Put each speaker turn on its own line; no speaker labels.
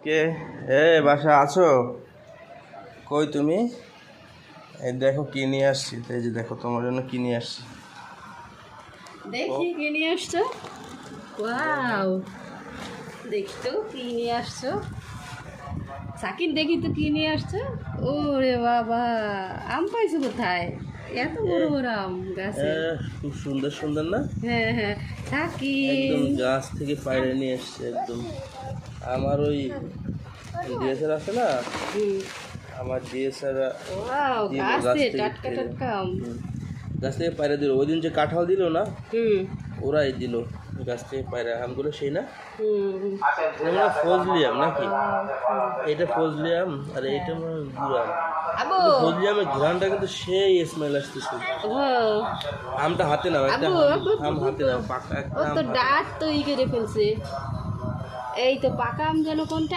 কে বাসা আছো? কই তুমি? এই দেখো কি নিয়ে আসছি। এই যে দেখো তোমার জন্য কি নিয়ে আসছি।
দেখি কি নিয়ে আসছো। ওয়াও, দেখি তো কি নিয়ে আসছো। সাকিন দেখি তো কি নিয়ে আসছো। ওরে বাবা, আম পাইছো কোথায়? এত বড় বড় আম গাছে।
খুব সুন্দর সুন্দর না?
হ্যাঁ হ্যাঁ,
একদম
সাকিন।
গাছ থেকে পাড়ে নিয়ে এসছে একদম। আমার ওই ডিএসআর আছে না,
হুম,
আমার ডিএসআর
ওয়াও,
দিল গাছ
গাছে
থেকে
টাটকা
পেড়ে।
টাটকা আম।
গাছ থেকে পায়রা দিল। ওই দিন যে কাঁঠাল দিল না,
হুম
ওরাই দিল গাছ থেকে পায়রা। আমগুলো সেই না,
হুম।
এগুলো ফজলি আম নাকি? এটা ফজলি আম আর এইটা মনে হয় গুড় আম।
আবু,
ফজলি আমের ঘ্রাণটা কিন্তু সেই স্মেল আসতেছে।
ও
আমটা হাতে নাও, একটা
আবু, আবু,
আম
আবু,
হাতে নাও, পাকা একটা
ও
আম
তো
হাতে নাও।
ডাঁট তো ই করে ফেলছে। এই তো পাকা আম যেন কোনটা।